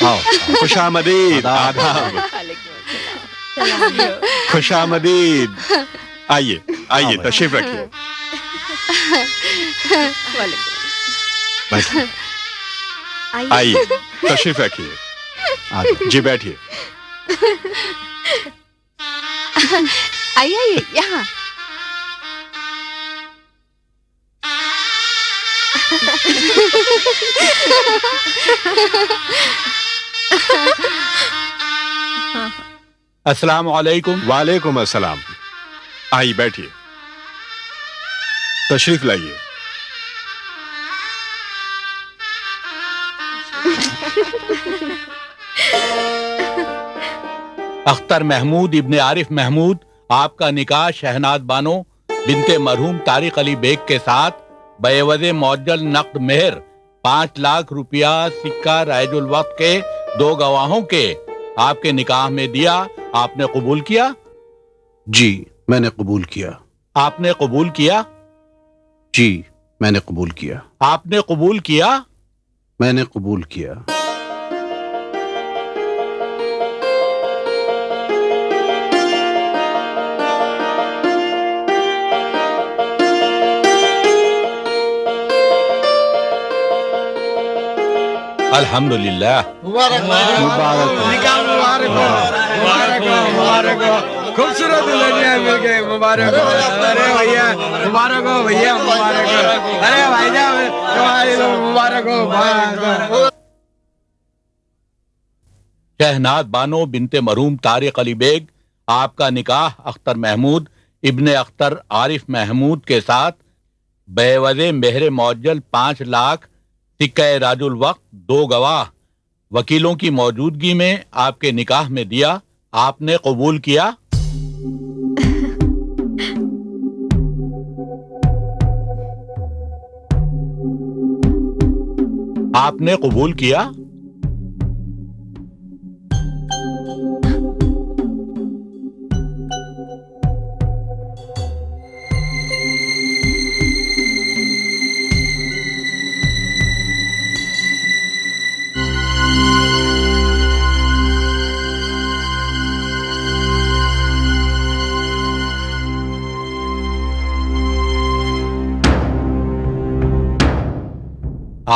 आओ, खुशामदीद, आदाब, खुशामदीद। आइए आइए, तशरीफ रखिए। बैठिए, आइए तशरीफ रखिए। जी बैठिए। आइए आइए यहाँ। अस्सलाम वालेकुम। वालेकुम अस्सलाम। आइए बैठिए, तशरीफ लाइए। अख्तर महमूद इब्ने आरिफ महमूद, आपका निकाह शहनाज बानो बिनते मरहूम तारिक अली बेग के साथ बेवज़े मौजल नक़द मेहर 5 लाख रुपया सिक्का राइजुल वक्त के 2 गवाहों के आपके निकाह में दिया। आपने कबूल किया? जी मैंने कबूल किया। आपने कबूल किया? जी मैंने कबूल किया। आपने कबूल किया? मैंने कबूल किया। अल्हम्दुलिल्लाह। खूबसूरत दुल्हनिया मिल गए, मुबारक हो। अरे भैया मुबारक हो, भैया मुबारक हो। अरे भाईजान तुम्हारी तो मुबारक हो। शहनाज बानो बिनते मरहूम तारिक अली बेग, आपका निकाह अख्तर महमूद इब्ने अख्तर आरिफ महमूद के साथ बेवज़े मेहर मौजल 5 लाख सिक्का राजुल वक्त 2 गवाह वकीलों की मौजूदगी में आपके निकाह में दिया। आपने कबूल किया? आपने कबूल किया?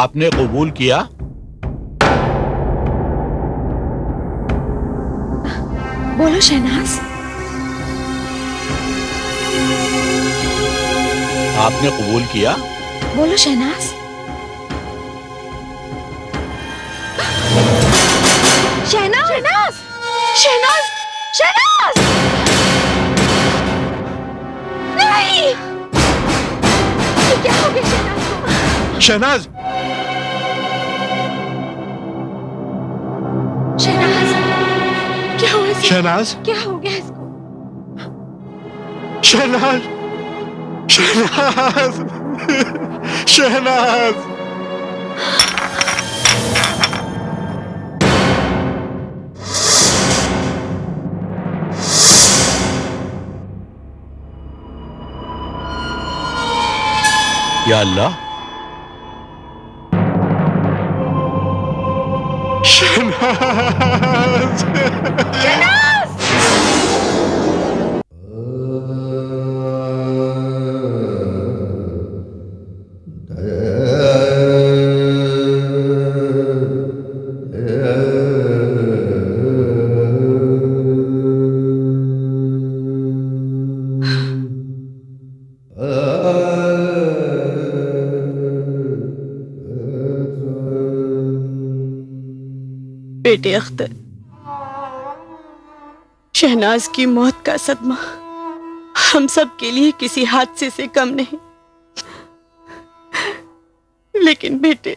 आपने कबूल किया? बोलो शहनाज। आपने कबूल किया? बोलो शहनाज। शहनाज शहनाज शहनाज शहनाज नहीं, ये क्या हो गया शहनाज को? शहनाज, शहनाज क्या हुआ इसे? शहनाज, क्या हो गया इसको? शहनाज, शहनाज, शहनाज। या अल्लाह, शहनाज, बेटे अख्तर, शहनाज की मौत का सदमा हम सब के लिए किसी हादसे से कम नहीं, लेकिन बेटे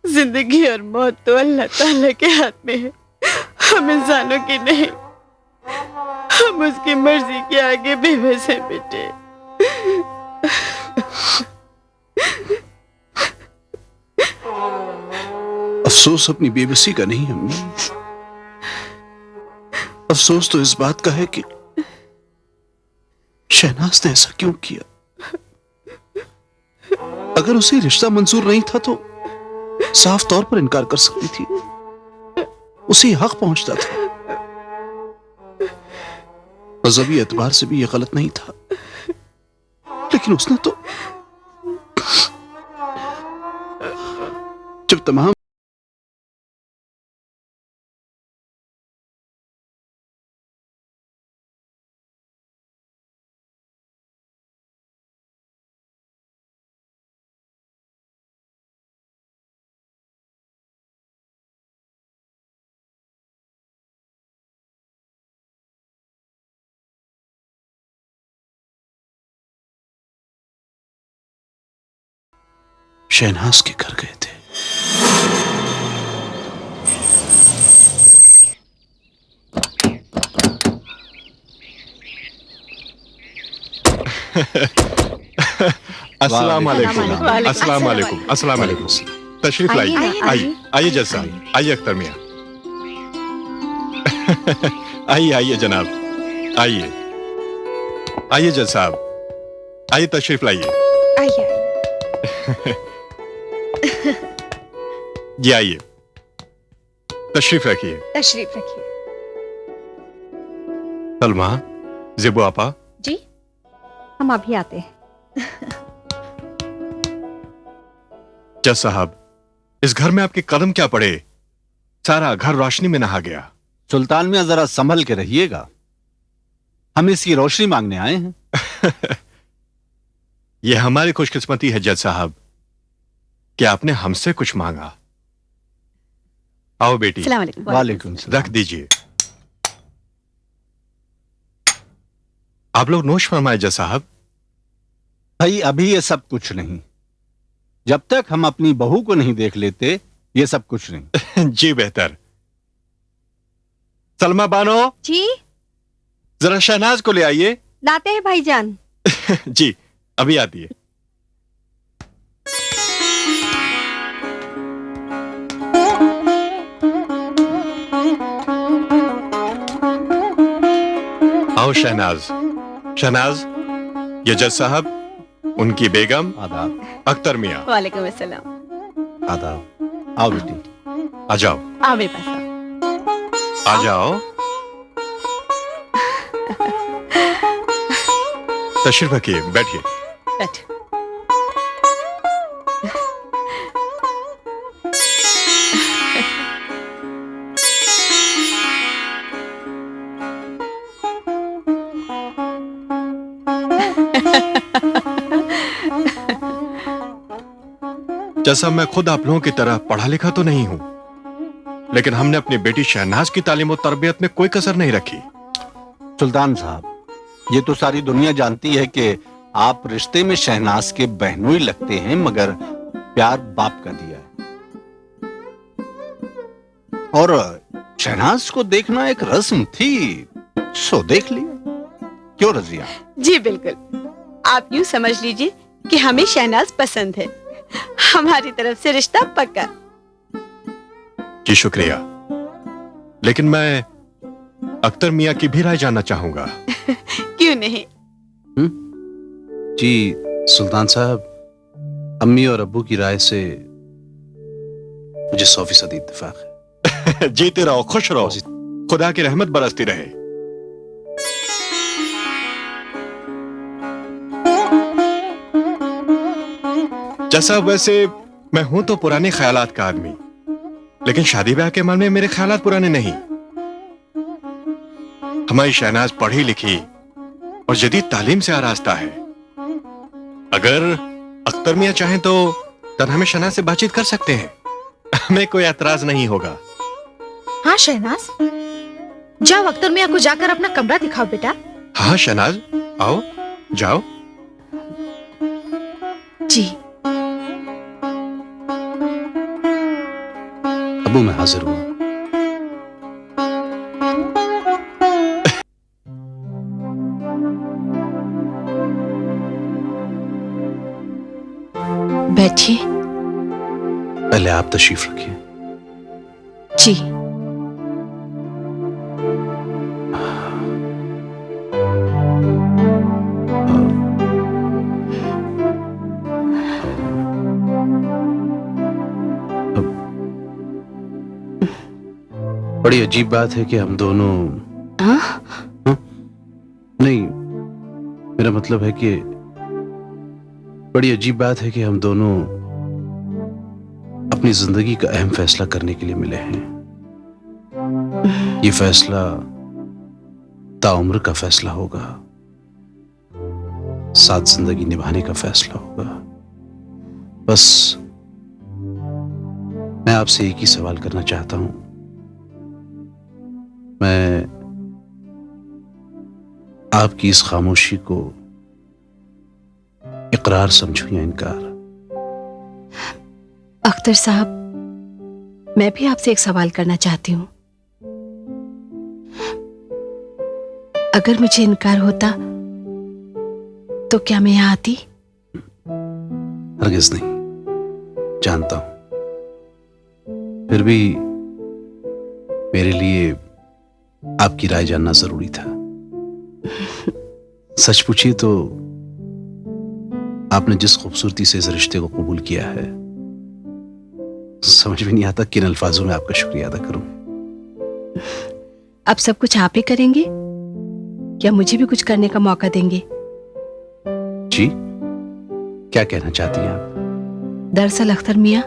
जिंदगी और मौत तो अल्लाह ताला के हाथ में है, हम इंसानों की नहीं। हम उसकी मर्जी के आगे बेबस हैं बेटे। अफसोस अपनी बेबसी का नहीं अम्मी, अफसोस तो इस बात का है कि शहनाज ने ऐसा क्यों किया। अगर उसे रिश्ता मंजूर नहीं था तो साफ तौर पर इनकार कर सकती थी, उसे हक पहुंचता था। मजहबी एतबार से भी यह गलत नहीं था, लेकिन उसने तो जब तमाम शहनाज के घर गए थे। अस्सलाम वालेकुम। वालेकुम। अस्सलाम वालेकुम। अस्सलाम वालेकुम। तशरीफ लाइए। आइए आइए जज साहब, आइए अख्तर मियां। आइए आइए जनाब, आइए आइए जज साहब, आइए तशरीफ लाइए। आइए जी आइए, तशरीफ रखिए। तशरीफ रखिए। सलमा, ज़ेबू आपा, जी हम अभी आते हैं। जज साहब, इस घर में आपके कदम क्या पड़े? सारा घर रोशनी में नहा गया। सुल्तान मियां जरा संभल के रहिएगा, हम इसकी रोशनी मांगने आए हैं। यह हमारी खुशकिस्मती है जज साहब कि आपने हमसे कुछ मांगा। आओ बेटी, सलाम अलैकुम। वालेकुम सलाम। रख दीजिए। आप लोग नोश फरमाए जज साहब। भाई अभी ये सब कुछ नहीं, जब तक हम अपनी बहू को नहीं देख लेते ये सब कुछ नहीं। जी बेहतर। सलमा बानो, जी जरा शहनाज को ले आइए। लाते हैं भाईजान। जी अभी आती है। आओ शहनाज। शहनाज, ये जज साहब, उनकी बेगम आदाब। अख्तर मियां। वालेकुम अस्सलाम। आदाब। आओ बेटी। आ जाओ, आओ मेरे पास आओ। आ जाओ। तशरीफ रखिए, बैठिए। बैठ। जैसा मैं खुद आप लोगों की तरह पढ़ा लिखा तो नहीं हूं, लेकिन हमने अपनी बेटी शहनाज की तालीम और तरबियत में कोई कसर नहीं रखी। सुल्तान साहब, ये तो सारी दुनिया जानती है कि आप रिश्ते में शहनाज के बहनोई लगते हैं, मगर प्यार बाप का दिया है। और शहनाज को देखना एक रस्म थी, सो देख लिया। क्यों रजिया? जी बिल्कुल, आप यूं समझ लीजिए कि हमें शहनाज पसंद है। हमारी तरफ से रिश्ता पक्का। जी शुक्रिया, लेकिन मैं अख्तर मियां की भी राय जानना चाहूंगा। क्यों नहीं? जी सुल्तान साहब, अम्मी और अब्बू की राय से मुझे 100% इत्तेफाक है। जीते रहो, खुश रहो, खुदा की रहमत बरसती रहे। जैसा वैसे मैं हूं तो पुराने ख्यालात का आदमी, लेकिन शादी ब्याह के मामले में मेरे ख्यालात पुराने नहीं। हमारी शहनाज पढ़ी लिखी और जदीद तालीम से आरास्ता है। अगर अख्तर मियां चाहें तो तन्हा में शहनाज से बातचीत कर सकते हैं, हमें कोई एतराज नहीं होगा। हाँ शहनाज, जाओ अख्तर मियां को जाकर अपना कमरा दिखाओ बेटा। हाँ शहनाज, आओ, जाओ। जी अबू मैं हाजिर हुआ। बैठिए। पहले आप तशरीफ रखिए। जी अब बड़ी अजीब बात है कि हम दोनों हाँ? नहीं, मेरा मतलब है कि बड़ी अजीब बात है कि हम दोनों अपनी जिंदगी का अहम फैसला करने के लिए मिले हैं। ये फैसला ताउम्र का फैसला होगा, साथ जिंदगी निभाने का फैसला होगा। बस मैं आपसे एक ही सवाल करना चाहता हूं। मैं आपकी इस खामोशी को इकरार समझूं या इनकार? अख्तर साहब, मैं भी आपसे एक सवाल करना चाहती हूँ। अगर मुझे इनकार होता तो क्या मैं यहाँ आती? हरगिज नहीं, जानता हूं। फिर भी मेरे लिए आपकी राय जानना जरूरी था। सच पूछिए तो आपने जिस खूबसूरती से इस रिश्ते को कबूल किया है, समझ में नहीं आता किन अल्फाजों में आपका शुक्रिया अदा करूं। अब सब कुछ आप ही करेंगे या मुझे भी कुछ करने का मौका देंगे? जी, क्या कहना चाहती हैं आप? दरअसल अख्तर मियाँ,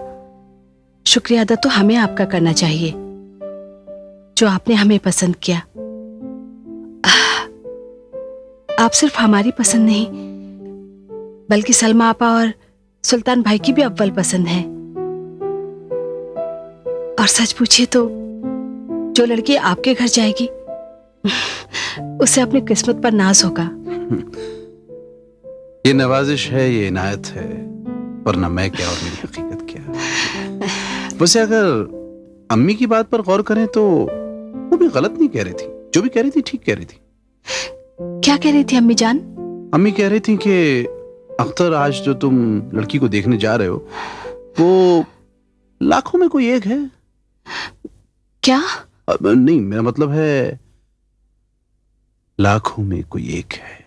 शुक्रिया अदा तो हमें आपका करना चाहिए, जो आपने हमें पसंद किया। आप सिर्फ हमारी पसंद नहीं, बल्कि सलमा आपा और सुल्तान भाई की भी अव्वल पसंद है। और सच पूछिए तो जो लड़की आपके घर जाएगी उसे अपनी किस्मत पर नाज होगा। ये नवाजिश है, ये इनायत है, वरना मैं क्या और मेरी हकीकत क्या। वैसे अगर अम्मी की बात पर गौर करें तो वो भी गलत नहीं कह रही थी। जो भी कह रही थी ठीक कह रही थी। क्या कह रही थी अम्मी जान? अम्मी कह रही थी कि अख्तर, आज जो तुम लड़की को देखने जा रहे हो वो लाखों में कोई एक है। क्या? नहीं, मेरा मतलब है लाखों में कोई एक है।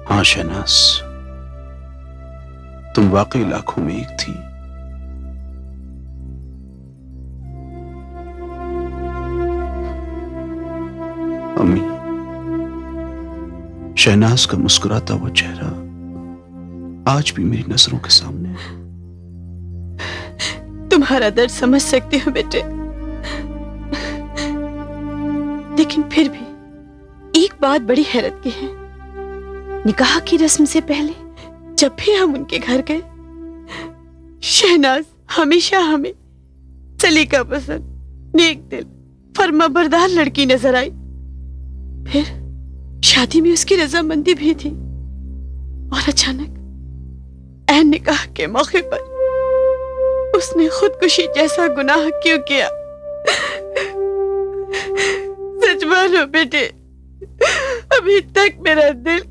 हाँ शहनाज, तुम वाकई लाखों में एक थी। अम्मी, शहनाज का मुस्कुराता हुआ चेहरा आज भी मेरी नजरों के सामने है। तुम्हारा दर्द समझ सकती हूँ बेटे, लेकिन फिर भी एक बात बड़ी हैरत की है। निकाह की रस्म से पहले जब भी हम उनके घर गए, शहनाज हमेशा हमें सलीका पसंद, नेक दिल, फर्माबरदार लड़की नजर आई। फिर शादी में उसकी रजामंदी भी थी, और अचानक ऐन निकाह के मौके पर उसने खुदकुशी जैसा गुनाह क्यों किया? सच मानो बेटे, अभी तक मेरा दिल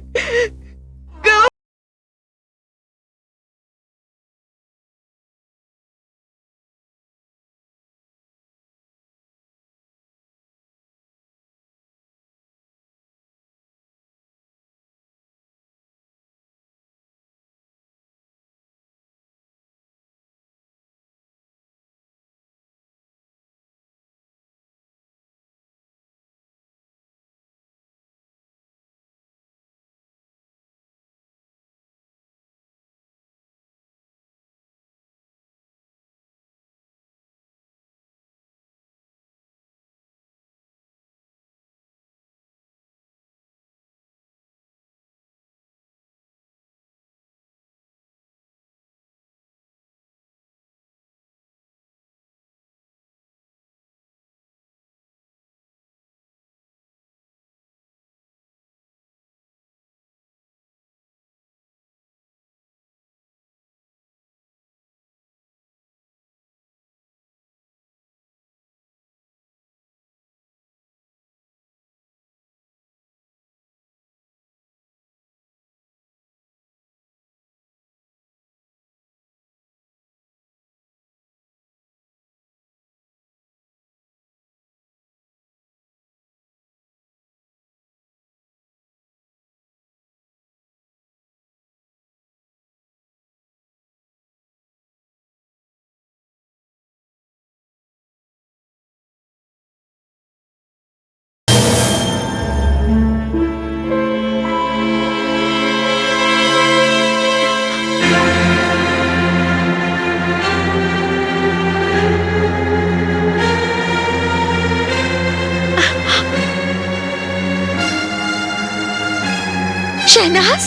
शहनाज,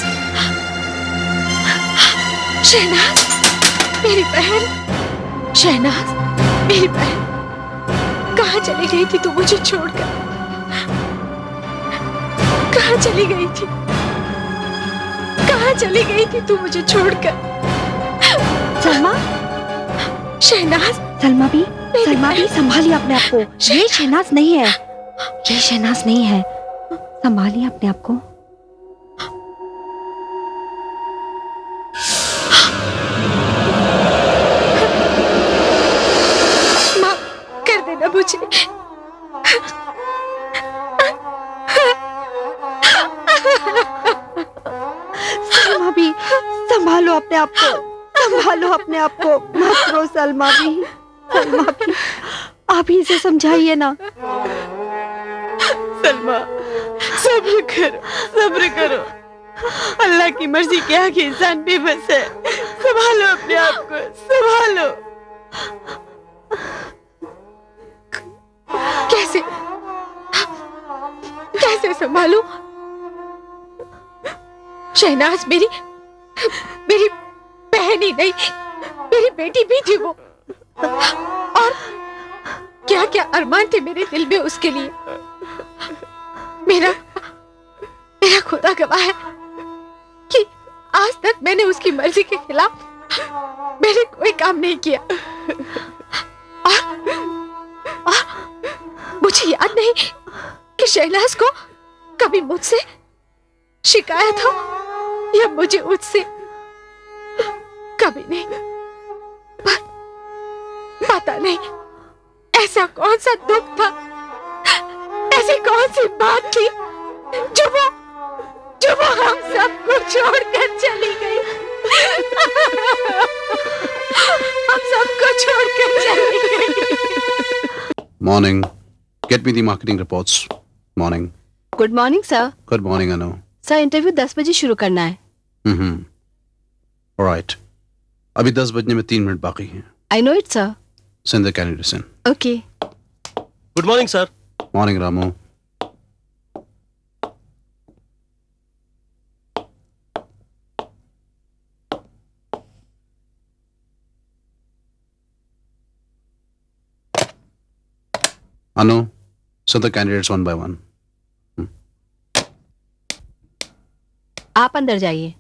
शहनाज, मेरी बहन, शहनाज, मेरी बहन, कहाँ चली गई थी तू मुझे छोड़कर? कहाँ चली गई थी? कहाँ चली गई थी तू मुझे छोड़कर? सलमा, शहनाज, सलमा भी संभालिए अपने आप को। ये शहनाज नहीं है, ये शहनाज नहीं है। संभालिए अपने आप को। माफ कर देना मुझे। सलमा भी संभालो अपने आप को, संभालो अपने आप को। मत रो सलमा भी, सलमा भी। आप ही इसे समझाइए ना। सलमा, सब्र करो, सब्र करो। अल्लाह की मर्जी के आगे इंसान बेबस है। संभालो अपने आप को, संभालो। कैसे कैसे संभालूं? शहनाज मेरी मेरी बहन ही नहीं, मेरी बेटी भी थी वो। और क्या क्या अरमान थे मेरे दिल में उसके लिए। मेरा मेरा खुदा गवाह है कि आज तक मैंने उसकी मर्जी के खिलाफ मैंने कोई काम नहीं किया। और मुझे याद नहीं कि शहनाज को कभी मुझसे शिकायत हो या मुझे उससे, कभी नहीं। पर पता नहीं ऐसा कौन सा दुख था, ऐसी कौन सी बात थी जो वो हम सबको छोड़कर चली गई। हम सबको छोड़कर चली गई। Morning, get me the marketing reports. Morning. Good morning sir. Good morning Anu. Sir, interview 10 बजे शुरू करना है। ऑलराइट, अभी 10 बजने में 3 मिनट बाकी हैं। I know it sir. Send the candidates in. Okay. Good morning sir. Morning Ramu. Anu, send the candidates one by one. आप अंदर जाइए।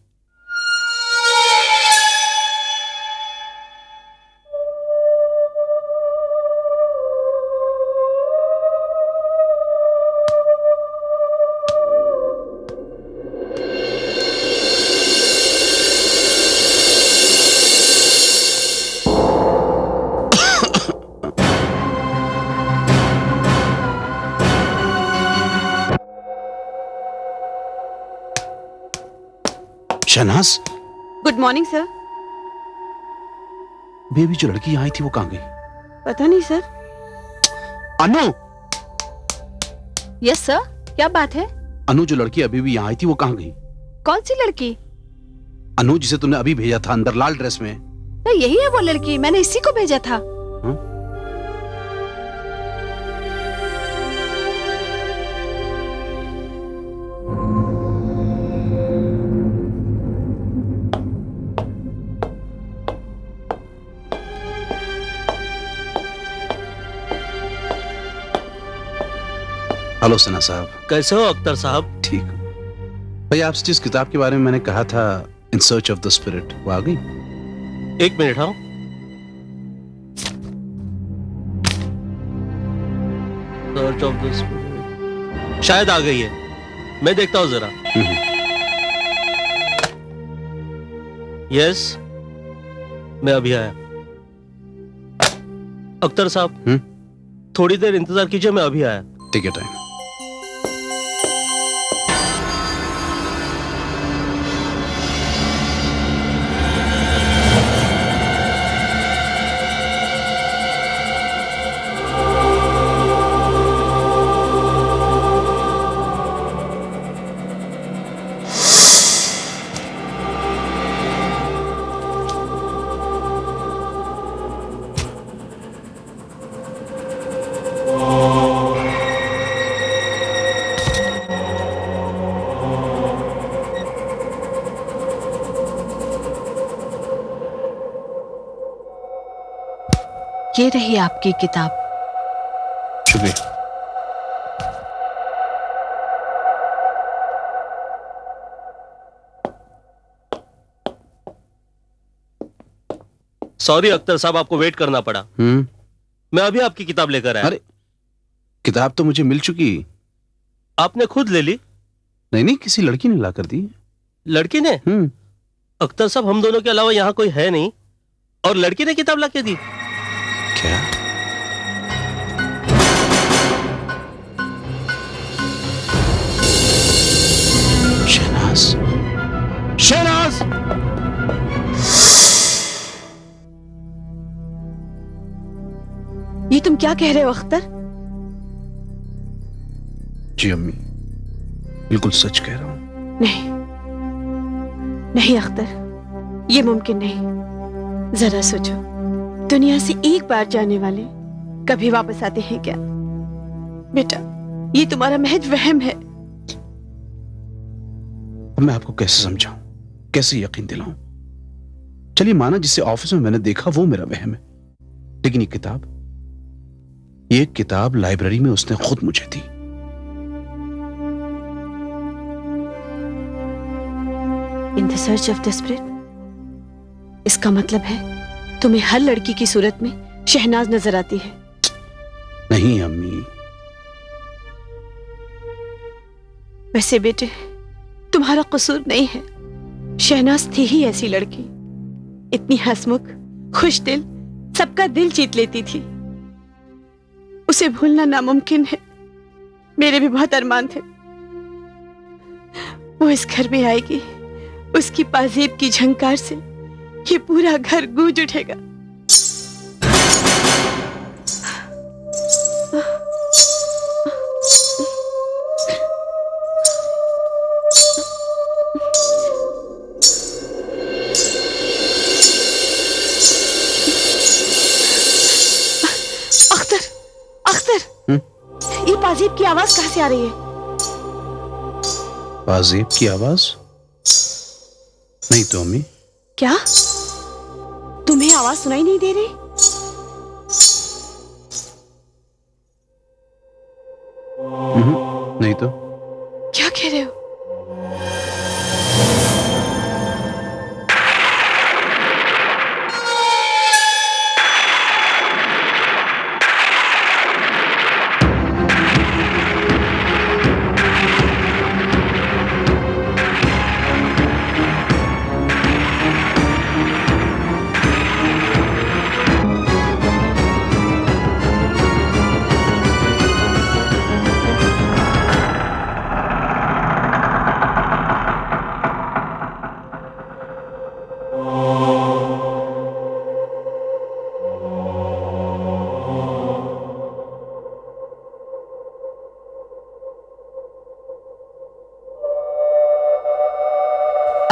Shahnaz, good morning sir. Baby जो लड़की आई थी वो कहाँ गई? पता नहीं सर। अनु, यस सर, क्या बात है? अनु जो लड़की अभी भी यहाँ आई थी वो कहाँ गई? कौन सी लड़की? अनु जिसे तुमने अभी भेजा था अंदर लाल ड्रेस में। तो यही है वो लड़की, मैंने इसी को भेजा था। हेलो सना साहब। कैसे हो अख्तर साहब? ठीक हूँ भाई। आपसे जिस किताब के बारे में मैंने कहा था, in search of the spirit, वो आ गई? एक मिनट। हाँ, सर्च ऑफ द स्पिरिट शायद आ गई है। मैं देखता हूँ जरा। यस, मैं अभी आया। अख्तर साहब, थोड़ी देर इंतजार कीजिए, मैं अभी आया। Take your time. ये रही आपकी किताब। शुक्रिया। सॉरी अख्तर साहब, आपको वेट करना पड़ा। मैं अभी आपकी किताब लेकर आया। अरे किताब तो मुझे मिल चुकी। आपने खुद ले ली? नहीं, किसी लड़की ने ला कर दी। लड़की ने? अख्तर साहब, हम दोनों के अलावा यहाँ कोई है नहीं और लड़की ने किताब ला के दी? क्या? शहनाज, शहनाज! ये तुम क्या कह रहे हो अख्तर? जी अम्मी, बिल्कुल सच कह रहा हूं। नहीं अख्तर, ये मुमकिन नहीं। जरा सोचो, दुनिया से एक बार जाने वाले कभी वापस आते हैं क्या? बेटा, ये तुम्हारा महज वहम है। अब मैं आपको कैसे समझाऊं, कैसे यकीन दिलाऊं? चलिए माना जिसे ऑफिस में मैंने देखा वो मेरा वहम है, लेकिन ये किताब लाइब्रेरी में उसने खुद मुझे दी। In the search of the spirit, इसका मतलब है तुम्हें हर लड़की की सूरत में शहनाज नजर आती है। नहीं अम्मी। वैसे बेटे, तुम्हारा कसूर नहीं है। शहनाज थी ही ऐसी लड़की, इतनी हंसमुख, खुश दिल, सबका दिल जीत लेती थी। उसे भूलना नामुमकिन है। मेरे भी बहुत अरमान थे। वो इस घर में आएगी, उसकी पाजेब की झंकार से ये पूरा घर गूंज उठेगा। ये पाजेब की आवाज कहां से आ रही है? पाजेब की आवाज? नहीं तो अम्मी। क्या तुम्हें आवाज सुनाई नहीं दे रही? नहीं तो। क्या कह रहे हो?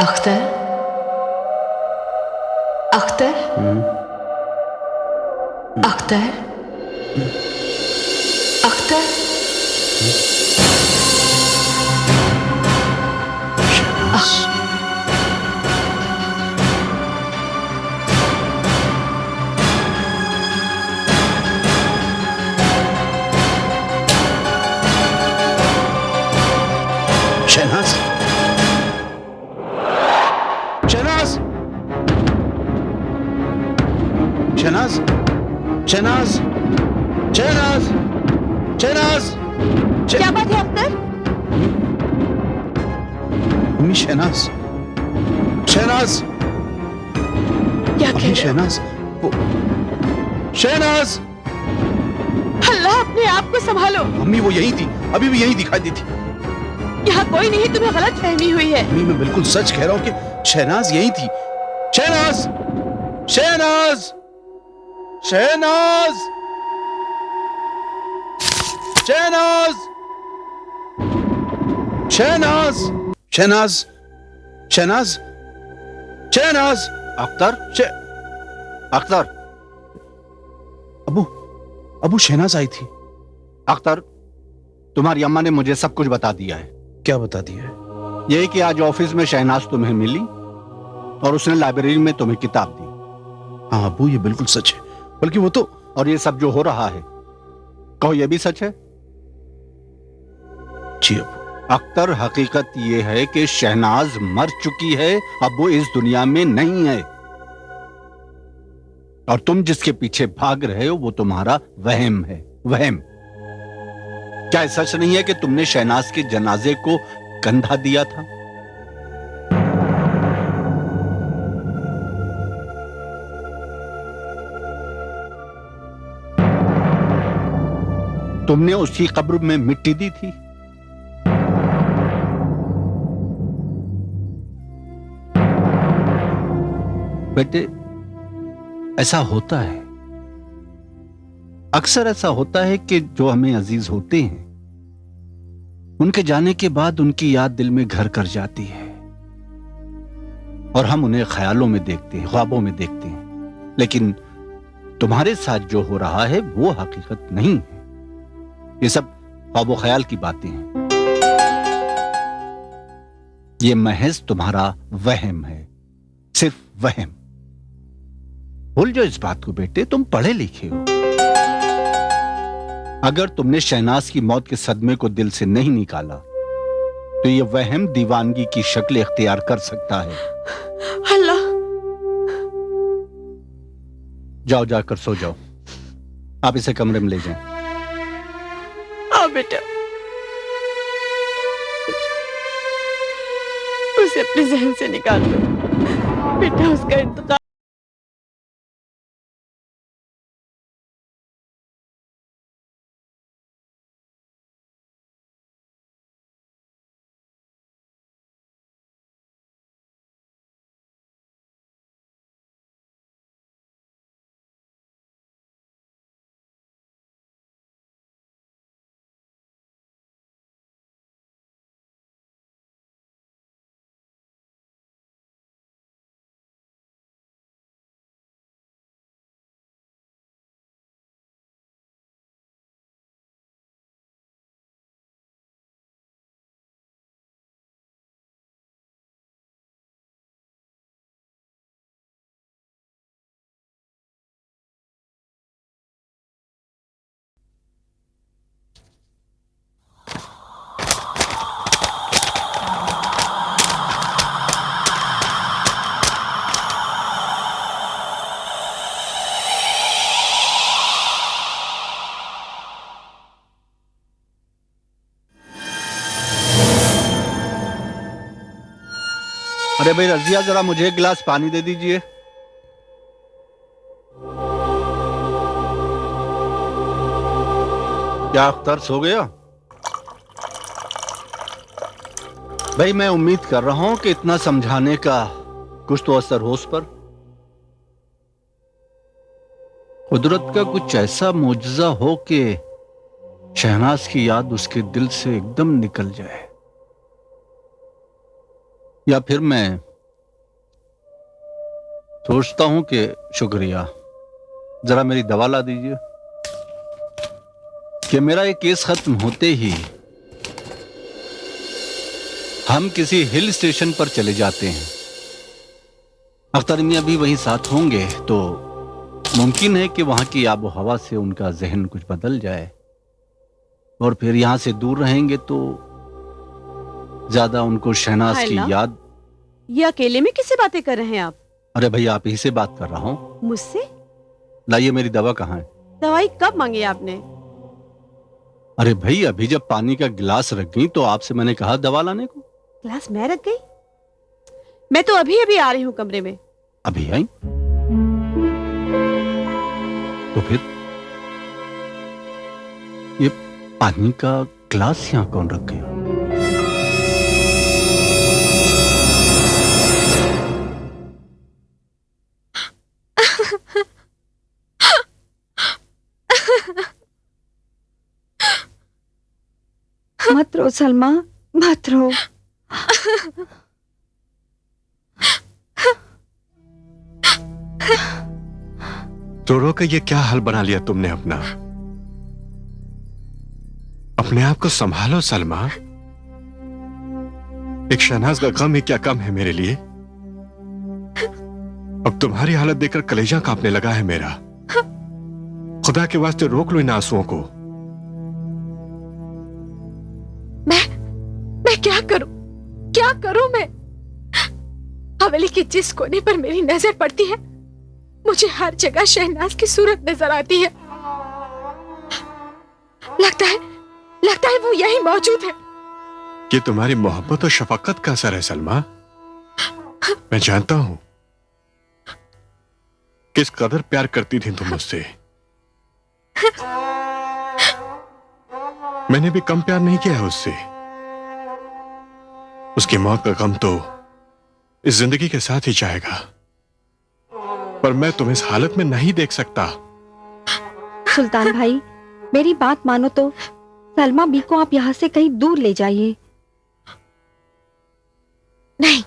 अख्तर, अख्तर, अख्तर, अख्तर। शहनाज, शहनाज, शहनाज, शहनाज, शहनाज, शहनाज। क्या बात है अख्तर? मम्मी, शहनाज, शहनाज, क्या कह रहे हो? शहनाज, वो शहनाज। अल्लाह, अपने आप को संभालो। मम्मी वो यही थी, अभी भी यही दिखाई दी थी। यहाँ कोई नहीं, तुम्हें गलत फहमी हुई है। मम्मी मैं बिल्कुल सच कह रहा हूँ कि शहनाज यही थी। शहनाज, शहनाज, शहनाज, शहनाज, शहनाज, शहनाज, शहनाज, शहनाज। अख्तर, अख्तर, अबू शहनाज आई थी। अख्तर, तुम्हारी अम्मा ने मुझे सब कुछ बता दिया है। क्या बता दिया है? यही कि आज ऑफिस में शहनाज तुम्हें मिली और उसने लाइब्रेरी में तुम्हें किताब दी। हाँ अबू, ये बिल्कुल सच है। बल्कि वो तो और ये सब जो हो रहा है, कहो ये भी सच है? जी अब्बू। अख्तर, हकीकत ये है कि शहनाज मर चुकी है, अब वो इस दुनिया में नहीं है। और तुम जिसके पीछे भाग रहे हो वो तुम्हारा वहम है, वहम। क्या ये सच नहीं है कि तुमने शहनाज के जनाजे को कंधा दिया था? तुमने उसकी कब्र में मिट्टी दी थी? बेटे, ऐसा होता है, अक्सर ऐसा होता है कि जो हमें अजीज होते हैं उनके जाने के बाद उनकी याद दिल में घर कर जाती है और हम उन्हें ख्यालों में देखते हैं, ख्वाबों में देखते हैं। लेकिन तुम्हारे साथ जो हो रहा है वो हकीकत नहीं है, ये सब ख्वाब ख्याल की बातें हैं। ये महज तुम्हारा वहम है, सिर्फ वहम। भूल जो इस बात को बेटे, तुम पढ़े लिखे हो। अगर तुमने शहनाज की मौत के सदमे को दिल से नहीं निकाला तो ये वहम दीवानगी की शक्ल इख्तियार कर सकता है। अल्लाह, जाओ, जाकर सो जाओ। आप इसे कमरे में ले जाएं। आओ बेटा, उसे अपने जहन से निकाल दो बेटा, उसका इंतकाल। अरे भाई रजिया, जरा मुझे एक गिलास पानी दे दीजिए। क्या अख्तर सो गया? भाई मैं उम्मीद कर रहा हूं कि इतना समझाने का कुछ तो असर हो उस पर। कुदरत का कुछ ऐसा मुआजिजा हो कि शहनाज की याद उसके दिल से एकदम निकल जाए। या फिर मैं सोचता हूं कि शुक्रिया, जरा मेरी दवा ला दीजिए कि मेरा ये केस खत्म होते ही हम किसी हिल स्टेशन पर चले जाते हैं। अख्तर मियां भी वहीं साथ होंगे तो मुमकिन है कि वहां की आबो हवा से उनका जहन कुछ बदल जाए और फिर यहां से दूर रहेंगे तो ज्यादा उनको शहनाज की याद। ये अकेले में किससे बातें कर रहे हैं आप? अरे भाई आप ही से बात कर रहा हूं। मुझसे? लाइए, मेरी दवा कहाँ है? दवाई कब मांगी आपने? अरे भाई अभी जब पानी का गिलास रख गई तो आपसे मैंने कहा दवा लाने को। गिलास मैं रख गई? मैं तो अभी अभी आ रही हूँ कमरे में। अभी आई? तो फिर ये पानी का गिलास यहां कौन रख गया? मत रो सलमा, मत रो। रो के ये क्या हाल बना लिया तुमने अपना? अपने आप को संभालो सलमा। एक शहनाज का गम ही क्या कम है मेरे लिए। अब तुम्हारी हालत देखकर कलेजा कांपने लगा है मेरा। खुदा के वास्ते रोक लो इन आंसुओं को। मैं क्या करूं मैं? हवेली के जिस कोने पर मेरी नजर पड़ती है मुझे हर जगह शहनाज की सूरत नजर आती है। लगता है वो यहीं मौजूद है। ये तुम्हारी मोहब्बत और शफकत का असर है सलमा। मैं जानता हूं किस कदर प्यार करती थी तुम मुझसे। मैंने भी कम प्यार नहीं किया है उससे। उसकी मौत का गम तो इस जिंदगी के साथ ही जाएगा, पर मैं तुम्हें इस हालत में नहीं देख सकता। सुल्तान भाई, मेरी बात मानो तो सलमा बी को आप यहाँ से कहीं दूर ले जाइए। नहीं,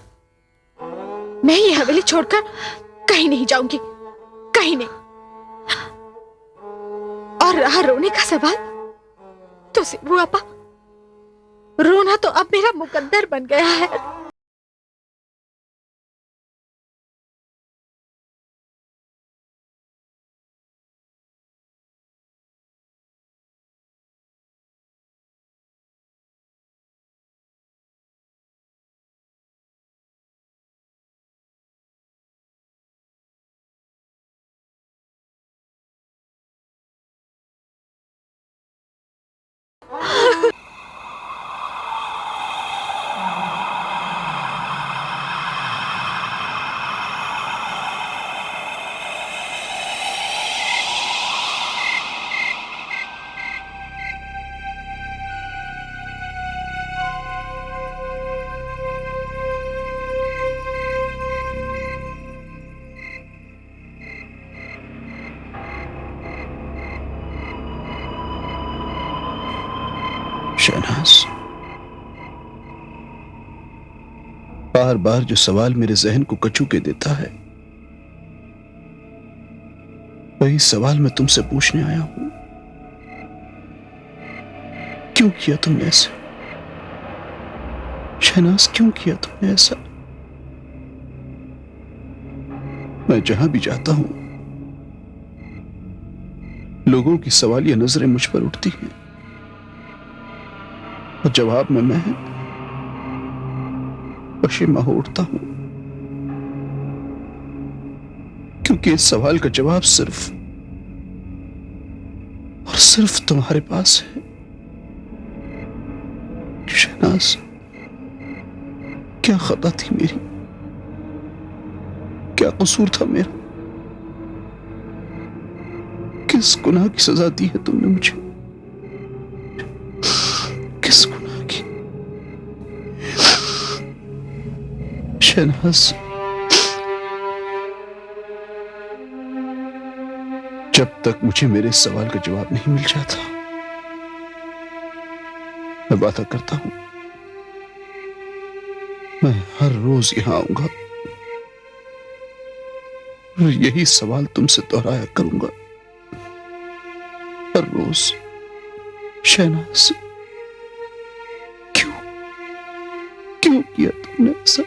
मैं ये हवेली छोड़कर कहीं नहीं जाऊंगी, कहीं नहीं। और रहा रोने का सवाल, तो सिबू आपा, रोना तो अब मेरा मुकद्दर बन गया है। शहनाज, बार बार जो सवाल मेरे जहन को कचू के देता है, वही सवाल मैं तुमसे पूछने आया हूं। क्यों किया तुमने ऐसा? शहनाज, क्यों किया तुमने ऐसा? मैं जहां भी जाता हूं, लोगों की सवालिया नजरें मुझ पर उठती हैं और जवाब में मैं पशीमा हो उठता हूं, क्योंकि इस सवाल का जवाब सिर्फ और सिर्फ तुम्हारे पास है। शहनाज, क्या खता थी मेरी? क्या कसूर था मेरा? किस गुनाह की सजा दी है तुमने मुझे? किस गुनाह की? शहनाज, जब तक मुझे मेरे इस सवाल का जवाब नहीं मिल जाता, मैं वादा करता हूं, मैं हर रोज यहां आऊंगा और यही सवाल तुमसे दोहराया करूंगा हर रोज। शहनाज, क्यों किया तुमने ऐसा?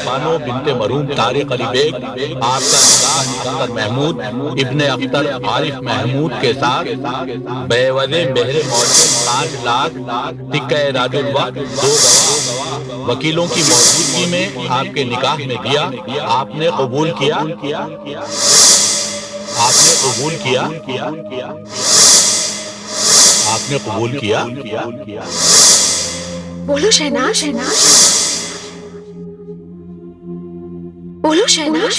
बानो बिनते मरूम तारिक अली बेग, आपका निकाह अख्तर महमूद इब्ने अख्तर आरिफ महमूद के साथ बेवजह मेहरे मौजूद 5 लाख टिक्का राजुल वक्त 2 गवाह वकीलों की मौजूदगी में आपके निकाह में दिया। आपने कबूल किया? आपने कबूल किया? आपने कबूल किया? बोलो शहनाज, बोलो शहनाज।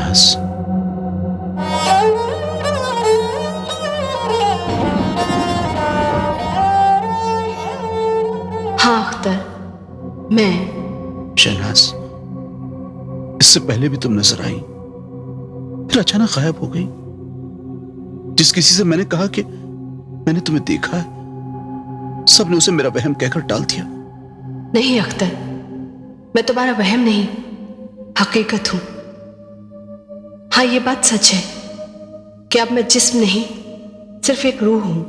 शहनाज, हाँ अख्तर, मैं। शहनाज, इससे पहले भी तुम नजर आई, फिर अचानक गायब हो गई। जिस किसी से मैंने कहा कि मैंने तुम्हें देखा है, सबने उसे मेरा वहम कहकर टाल दिया। नहीं अख्तर, मैं तुम्हारा वहम नहीं, हकीकत हूं। हाँ, ये बात सच है कि अब मैं जिस्म नहीं, सिर्फ एक रूह हूं।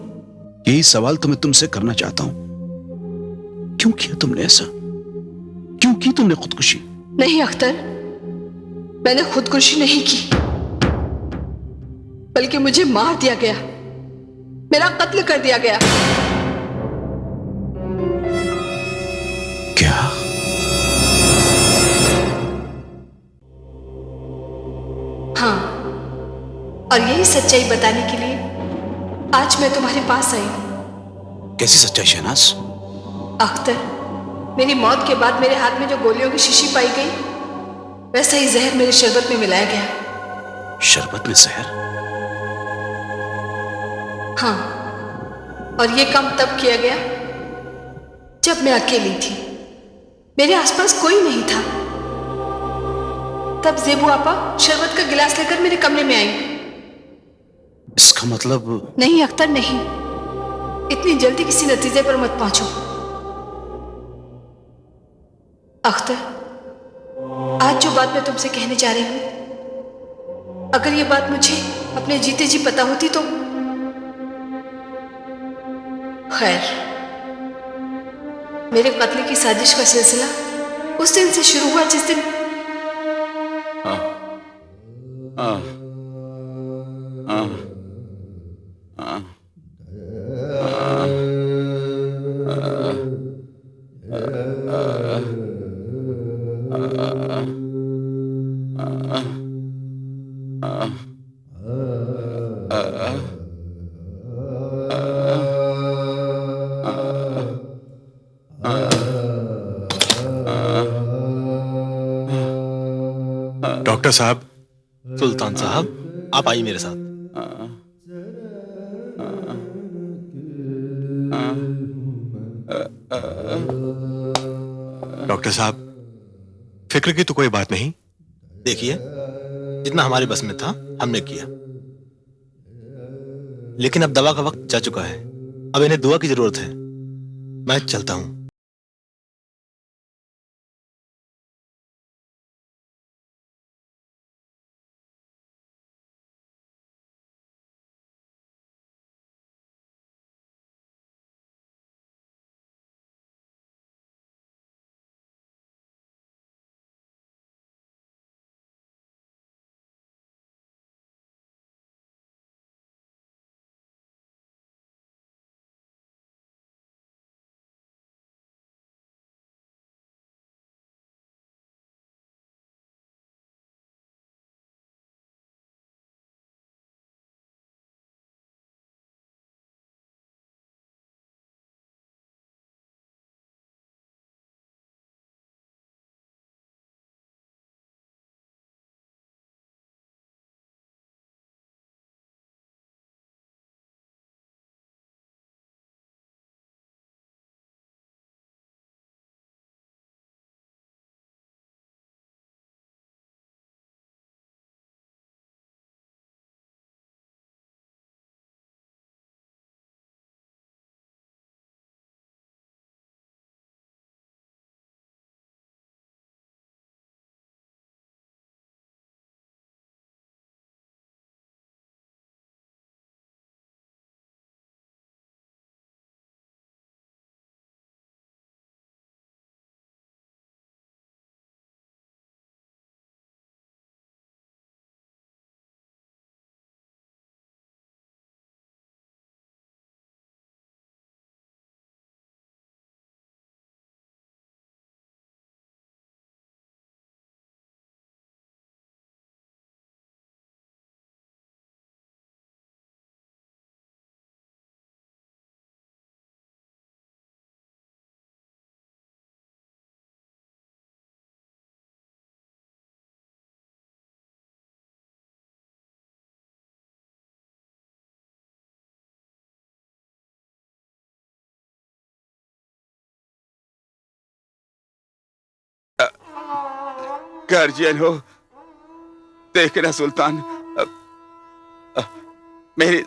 यही सवाल तो मैं तुमसे करना चाहता हूं, क्यों किया तुमने ऐसा? क्यों की तुमने खुदकुशी? नहीं अख्तर, मैंने खुदकुशी नहीं की, बल्कि मुझे मार दिया गया, मेरा कत्ल कर दिया गया। क्या? हाँ, और यही सच्चाई बताने के लिए आज मैं तुम्हारे पास आई हूं। कैसी सच्चाई शहनाज? अख्तर, मेरी मौत के बाद मेरे हाथ में जो गोलियों की शीशी पाई गई, वैसा ही जहर मेरे शरबत में मिलाया गया। शरबत में जहर? हाँ, और ये काम तब किया गया जब मैं अकेली थी, मेरे आसपास कोई नहीं था। तब जेबू आपा शरबत का गिलास लेकर मेरे कमरे में आई। इसका मतलब? नहीं अख्तर, नहीं, इतनी जल्दी किसी नतीजे पर मत पहुंचो। अख्तर, आज जो बात मैं तुमसे कहने जा रही हूं, अगर ये बात मुझे अपने जीते जी पता होती तो खैर। मेरे कत्ल की साजिश का सिलसिला उस दिन से शुरू हुआ जिस दिन डॉक्टर साहब। सुल्तान साहब, आप आइए मेरे साथ। डॉक्टर साहब, फिक्र की तो कोई बात नहीं। देखिए, जितना हमारे बस में था हमने किया, लेकिन अब दवा का वक्त जा चुका है। अब इन्हें दुआ की जरूरत है। मैं चलता हूं। गार्जियन हो। देखना सुल्तान, मेरी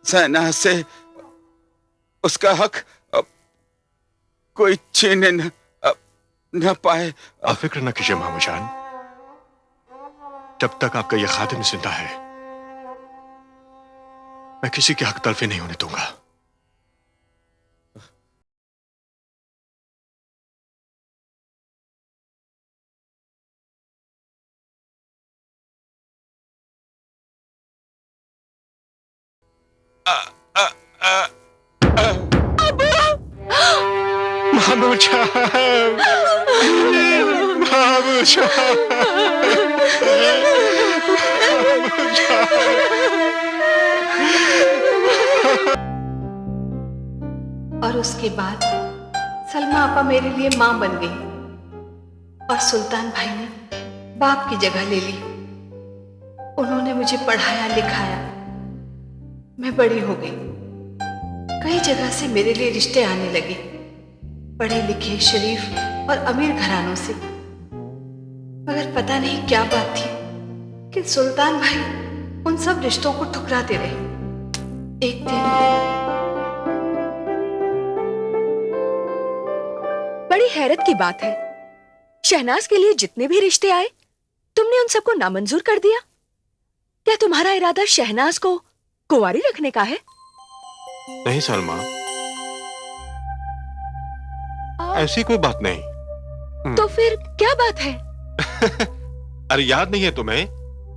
शहनाज से उसका हक कोई छीन न पाए। आप फिक्र न कीजिए मामू जान, जब तक आपका यह खादिम जिंदा है मैं किसी की हक तलफी नहीं होने दूंगा। मामू जान, मामू और उसके बाद सलमा आपा मेरे लिए माँ बन गई और सुल्तान भाई ने बाप की जगह ले ली। उन्होंने मुझे पढ़ाया लिखाया, मैं बड़ी हो गई। कई जगह से मेरे लिए रिश्ते आने लगे, पढ़े लिखे शरीफ और अमीर घरानों से। मगर पता नहीं क्या बात थी कि सुल्तान भाई उन सब रिश्तों को ठुकराते रहे। एक दिन बड़ी हैरत की बात है, शहनाज के लिए जितने भी रिश्ते आए तुमने उन सबको नामंजूर कर दिया। क्या तुम्हारा इरादा शहनाज को कुंवारी रखने का है? नहीं सलमा, ऐसी कोई बात नहीं। तो फिर क्या बात है? अरे याद नहीं है तुम्हें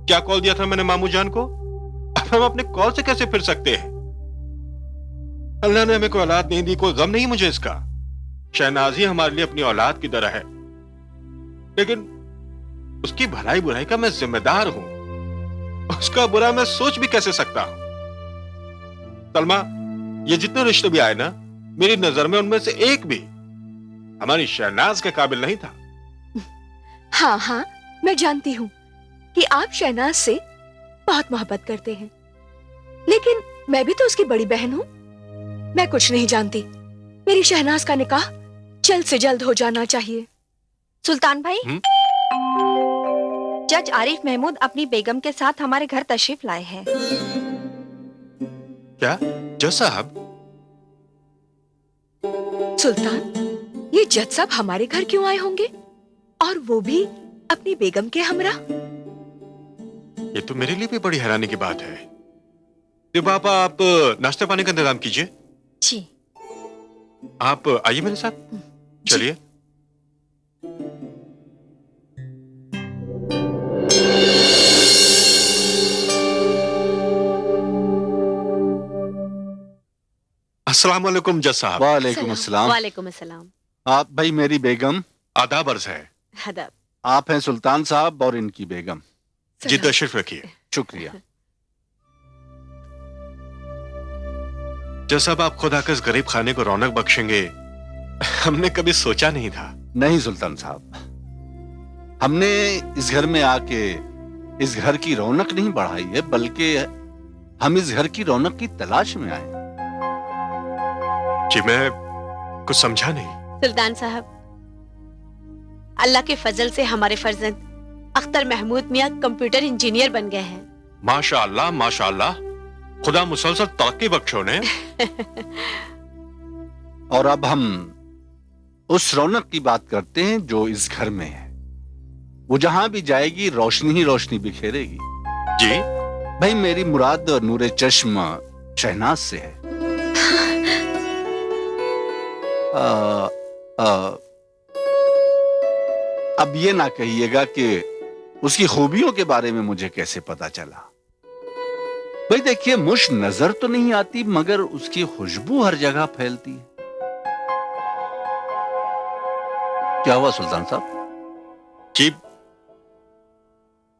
क्या कॉल दिया था मैंने मामू जान को? अब हम अपने कॉल से कैसे फिर सकते हैं? अल्लाह ने हमें कोई औलाद नहीं दी, कोई गम नहीं मुझे इसका। शहनाज ही हमारे लिए अपनी औलाद की तरह है, लेकिन उसकी भलाई बुराई का मैं जिम्मेदार हूं। उसका बुरा मैं सोच भी कैसे सकता हूं? सलमा, ये जितने रिश्ते भी आए ना, मेरी नजर में उनमें से एक भी हमारी शहनाज के काबिल नहीं था। हाँ हाँ, मैं जानती हूँ कि आप शहनाज से बहुत मोहब्बत करते हैं, लेकिन मैं भी तो उसकी बड़ी बहन हूँ। मैं कुछ नहीं जानती। मेरी शहनाज का निकाह जल्द से जल्द हो जाना चाहिए। सुल्तान भाई, जज आरिफ महमूद अपनी बेगम के साथ हमारे घर तशरीफ लाए हैं। क्या जज साहब? सुल्तान, ये जज साहब हमारे घर क्यों आए होंगे, और वो भी अपनी बेगम के हमरा? ये तो मेरे लिए भी बड़ी हैरानी की बात है। तो पापा, आप नाश्ते पानी का इंतजाम कीजिए। जी। आप आइए मेरे साथ, चलिए। अस्सलाम वालेकुम जज साहब। वालेकुम अस्सलाम। वालेकुम अस्सलाम। आप भाई मेरी बेगम। आदाब अर्ज है। आदाब। आप हैं सुल्तान साहब और इनकी बेगम। जी तशरीफ रखिए। शुक्रिया। जज साहब, आप खुद आकर इस गरीब खाने को रौनक बख्शेंगे हमने कभी सोचा नहीं था। नहीं सुल्तान साहब, हमने इस घर में आके इस घर की रौनक नहीं बढ़ाई है, बल्कि हम इस घर की रौनक की तलाश में आए। जी मैं कुछ समझा नहीं। सुल्तान साहब, अल्लाह के फजल से हमारे फर्जंद अख्तर महमूद मियां कंप्यूटर इंजीनियर बन गए हैं। माशाअल्लाह माशाअल्लाह, खुदा मुसलसल तरक्की बख्शो ने। और अब हम उस रौनक की बात करते हैं जो इस घर में है। वो जहां भी जाएगी रोशनी ही रोशनी बिखेरेगी। जी भाई, मेरी मुराद नूरे चश्म शहनाज से है। अब ये ना कहिएगा कि उसकी खूबियों के बारे में मुझे कैसे पता चला। भाई देखिए, मुश नजर तो नहीं आती, मगर उसकी खुशबू हर जगह फैलती है। क्या हुआ सुल्तान साहब? जी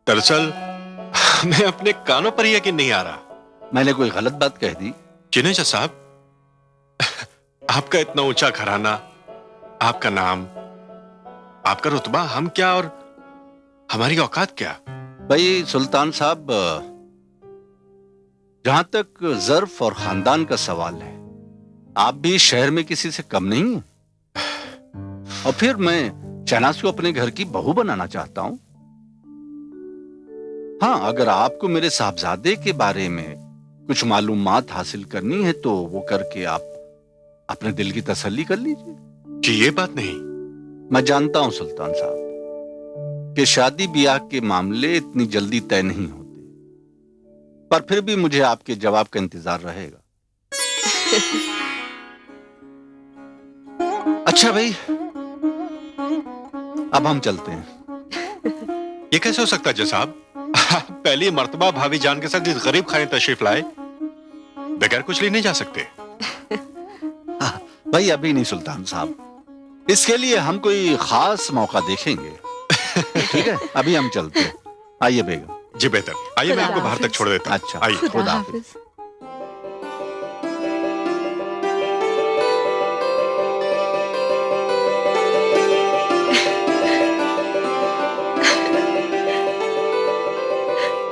दरअसल मैं अपने कानों पर ही यकीन नहीं आ रहा। मैंने कोई गलत बात कह दी? जी नहीं जज साहब, आपका इतना ऊंचा घराना, आपका नाम, आपका रुतबा, हम क्या और हमारी औकात क्या। भाई सुल्तान साहब, जहां तक ज़र्फ और खानदान का सवाल है, आप भी शहर में किसी से कम नहीं हैं। और फिर मैं शहनाज को अपने घर की बहू बनाना चाहता हूं। हाँ, अगर आपको मेरे साहबजादे के बारे में कुछ मालूमात हासिल करनी है तो वो करके आप अपने दिल की तसल्ली कर लीजिए। जी ये बात नहीं। मैं जानता हूं सुल्तान साहब कि शादी ब्याह के मामले इतनी जल्दी तय नहीं होते, पर फिर भी मुझे आपके जवाब का इंतजार रहेगा। अच्छा भाई, अब हम चलते हैं। ये कैसे हो सकता है साहब? आप पहली मर्तबा भाभी जान के साथ इस गरीब खाने तशरीफ लाए, बगैर कुछ लिए नहीं जा सकते। भाई अभी नहीं सुल्तान साहब, इसके लिए हम कोई खास मौका देखेंगे। ठीक है, अभी हम चलते हैं। आइए बेगम। जी बेहतर, आइए मैं आपको बाहर तक छोड़ देता हूं। अच्छा, आइए। खुदा हाफिज।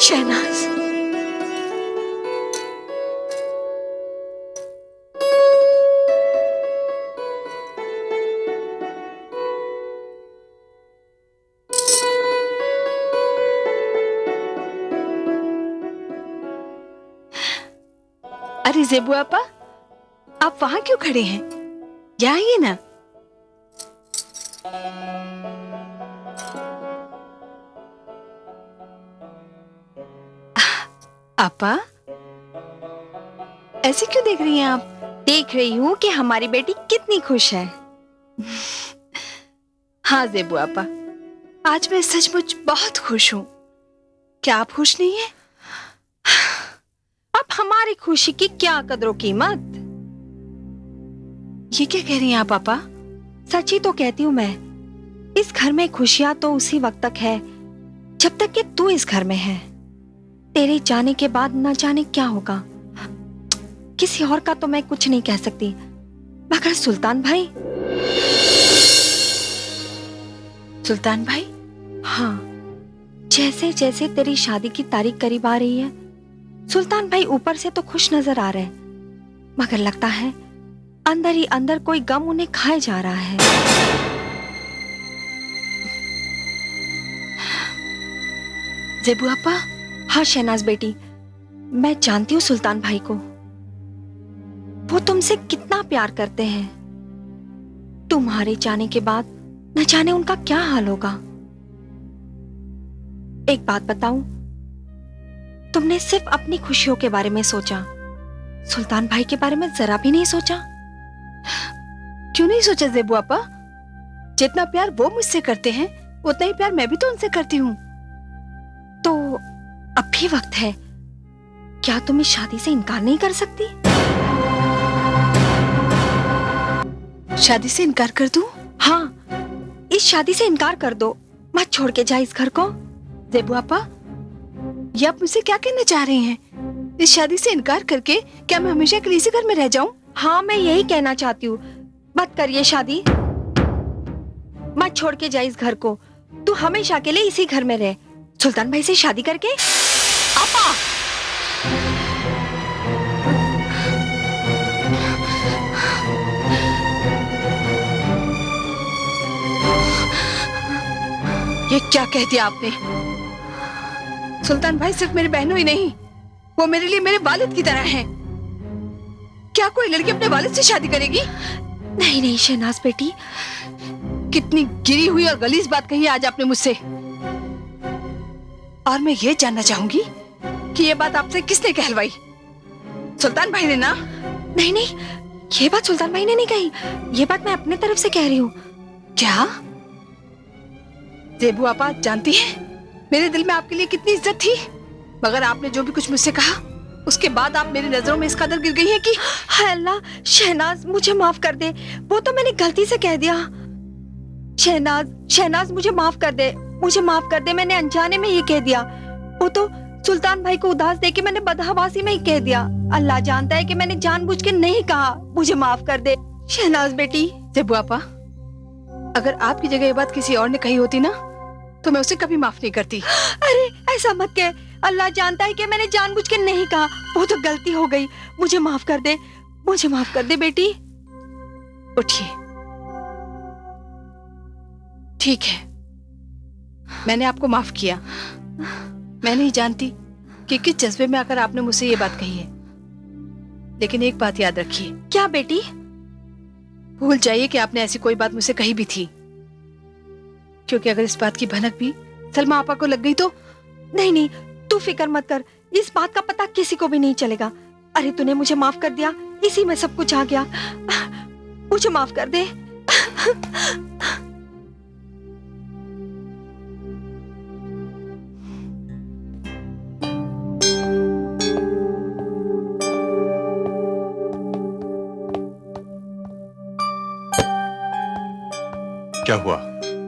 शहनाज, अरे जेबू आपा, आप वहां क्यों खड़े हैं? यहाँ आइए ना। आपा, ऐसे क्यों देख रही हैं आप? देख रही हूँ कि हमारी बेटी कितनी खुश है। हाँ जेबू आपा, आज मैं सचमुच बहुत खुश हूँ। क्या आप खुश नहीं हैं? अब हमारी खुशी की क्या कदरों कीमत? ये क्या कह रही हैं आप पापा? सच ही तो कहती हूँ मैं। इस घर में खुशियां तो उसी वक्त तक है जब तक कि तू इस घर में है। तेरे जाने के बाद न जाने क्या होगा। किसी और का तो मैं कुछ नहीं कह सकती, मगर सुल्तान भाई। सुल्तान भाई? हाँ, जैसे जैसे तेरी शादी की तारीख करीब आ रही है, सुल्तान भाई ऊपर से तो खुश नजर आ रहे हैं, मगर लगता है अंदर ही अंदर कोई गम उन्हें खाए जा रहा है। जेबू आपा? हाँ शहनाज बेटी, मैं जानती हूँ सुल्तान भाई को। वो तुमसे कितना प्यार करते हैं। तुम्हारे जाने के बाद न जाने उनका क्या हाल होगा। एक बात बताऊं, तुमने सिर्फ अपनी खुशियों के बारे में सोचा, सुल्तान भाई के बारे में जरा भी नहीं सोचा। क्यों नहीं सोचा जेबू आपा? जितना प्यार वो मुझसे करते हैं उतना ही प्यार मैं भी तो उनसे करती हूँ। तो अब भी वक्त है, क्या तुम इस शादी से इनकार नहीं कर सकती? शादी से इनकार कर दूं? हाँ, इस शादी से इनकार कर दो, मत छोड़ के जा इस घर को। जेबू आपा, ये आप मुझसे क्या कहना चाह रही हैं? इस शादी से इनकार करके क्या मैं हमेशा के लिए इसी घर में रह जाऊं? हाँ, मैं यही कहना चाहती हूँ। मत करिए शादी, मत छोड़ के जा इस घर को। तू हमेशा के लिए इसी घर में रह, सुल्तान भाई से शादी करके। आपा! ये क्या कह दिया आपने? सुल्तान भाई सिर्फ मेरे बहनों ही नहीं, वो मेरे लिए मेरे वालिद की तरह हैं। क्या कोई लड़की अपने वालिद से शादी करेगी? नहीं नहीं शहनाज बेटी, कितनी गिरी हुई और गलीज बात कही आज आपने मुझसे। और मैं ये जानना चाहूंगी कि ये बात आपसे किसने कहलवाई? सुल्तान भाई ने ना? नहीं नहीं, ये बात सुल्तान भाई ने नहीं कही, ये बात मैं अपने तरफ से कह रही हूँ। क्या? जेबू आपा जानती हैं मेरे दिल में आपके लिए कितनी इज्जत थी, मगर आपने जो भी कुछ मुझसे कहा उसके बाद आप मेरी नजरों में इस कदर गिर गई हैं कि हाय अल्लाह, शहनाज मुझे माफ कर दे, वो तो मैंने गलती से कह दिया। शहनाज मुझे माफ कर दे, मुझे माफ कर दे, मैंने अनजाने में ये कह दिया। वो तो सुल्तान भाई को उदास देके मैंने बदहवासी में ही कह दिया। अल्लाह जानता है कि मैंने जानबूझ के नहीं कहा, मुझे माफ कर दे शहनाज बेटी। जेबू आपा, अगर आपकी जगह ये बात किसी और ने कही होती ना तो मैं उसे कभी माफ नहीं करती। अरे ऐसा मत कह, अल्लाह जानता है कि मैंने जानबूझ के नहीं कहा, वो तो गलती हो गई, मुझे माफ कर दे, मुझे माफ कर दे बेटी। उठिए, ठीक है, मैंने आपको माफ किया। मैं नहीं जानती कि किस जज्बे में आकर आपने मुझसे ये बात कही है, लेकिन एक बात याद रखिए। क्या बेटी? भूल जाइए कि आपने ऐसी कोई बात मुझसे कही भी थी, क्योंकि अगर इस बात की भनक भी सलमा आपा को लग गई तो। नहीं नहीं, तू फिक्र मत कर, इस बात का पता किसी को भी नहीं चलेगा। अरे तूने मुझे माफ कर दिया, इसी में सब कुछ आ गया। मुझे माफ कर दे। क्या हुआ?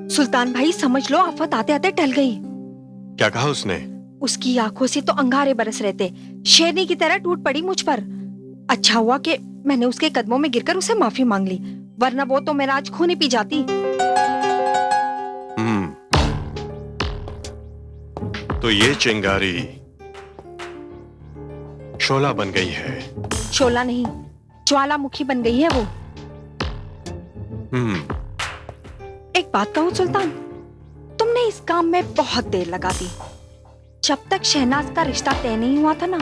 सुल्तान भाई समझ लो आफत आते आते टल गई। क्या कहा उसने? उसकी आंखों से तो अंगारे बरस रहे थे, शेरनी की तरह टूट पड़ी मुझ पर। अच्छा हुआ कि मैंने उसके कदमों में गिरकर उसे माफी मांग ली, वरना वो तो मेरा आज खून ही पी जाती। तो ये चिंगारी शोला बन गई है। शोला नहीं, ज्वालामुखी बन गई है वो। एक बात कहूं सुल्तान, तुमने इस काम में बहुत देर लगा दी। जब तक शहनाज का रिश्ता तय नहीं हुआ था ना,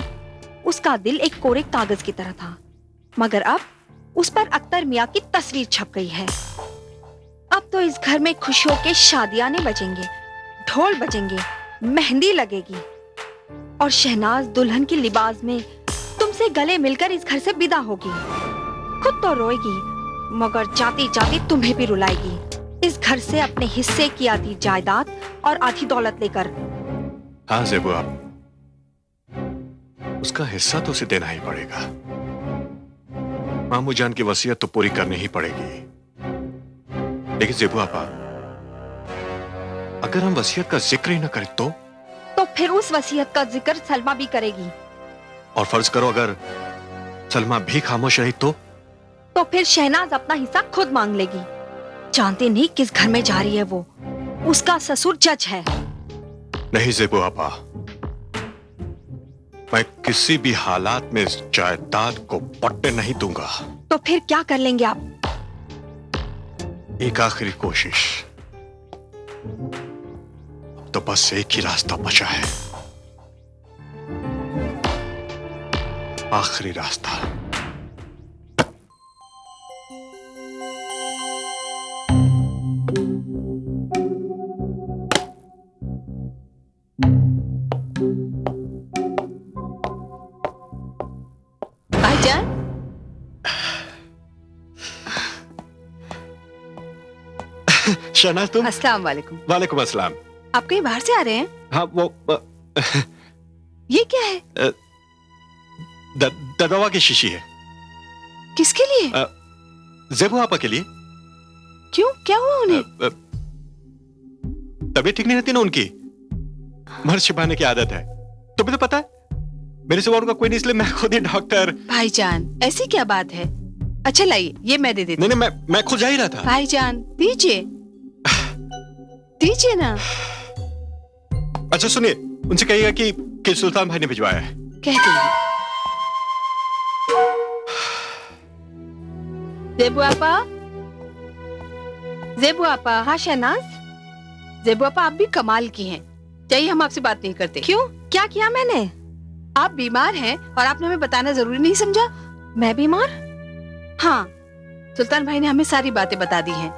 उसका दिल एक कोरे कागज की तरह था, मगर अब उस पर अख्तर मियां की तस्वीर छप गई है। अब तो इस घर में खुशियों के शादियाने बजेंगे, ढोल बजेंगे, मेहंदी लगेगी और शहनाज दुल्हन की लिबास में तुमसे गले मिलकर इस घर से विदा होगी। खुद तो रोएगी, मगर जाती जाती तुम्हें भी रुलाएगी, इस घर से अपने हिस्से की आधी जायदाद और आधी दौलत लेकर। हाँ ज़ेबू आप, उसका हिस्सा तो उसे देना ही पड़ेगा। मामू जान की वसीयत तो पूरी करनी ही पड़ेगी। लेकिन ज़ेबू आपा, अगर हम वसीयत का जिक्र ही न करें तो फिर उस वसीयत का जिक्र सलमा भी करेगी। और फर्ज करो अगर सलमा भी खामोश रही तो फिर शहनाज अपना हिस्सा खुद मांग लेगी। जानते नहीं किस घर में जा रही है वो, उसका ससुर जज है। नहीं ज़ेबू आपा, मैं किसी भी हालात में इस जायदाद को बंटने नहीं दूंगा। तो फिर क्या कर लेंगे आप? एक आखिरी कोशिश, अब तो बस एक ही रास्ता बचा है, आखिरी रास्ता। भाईजान, शहनाज तुम? अस्सलाम वालेकुम। वालेकुम अस्सलाम। आप कहीं बाहर से आ रहे हैं? हाँ वो ये क्या है? दवा की शीशी है। किसके लिए? ज़ेबू आपा के लिए। क्यों, क्या हुआ उन्हें? तबीयत ठीक नहीं रहती ना उनकी, मर्द छिपाने की आदत है, तुम्हें तो पता है। मेरे सिवा उनका कोई नहीं, इसलिए मैं खुद ही डॉक्टर। भाईजान, ऐसी क्या बात है? अच्छा लाइए, ये मैं दे देती हूँ। नहीं, मैं खुद जा ही रहा था। भाईजान दीजिए, दीजिए ना। अच्छा सुनिए, उनसे कहिएगा कि सुल्तान भाई ने भिजवाया है। कह दूंगी। ज़ेबू आपा, ज़ेबू आपा। हाँ शहनाज। ज़ेबू आपा, आप भी कमाल की हैं। चाहिए हम आपसे बात नहीं करते। क्यों, क्या किया मैंने? आप बीमार हैं और आपने हमें बताना जरूरी नहीं समझा? मैं बीमार? हाँ, सुल्तान भाई ने हमें सारी बातें बता दी हैं।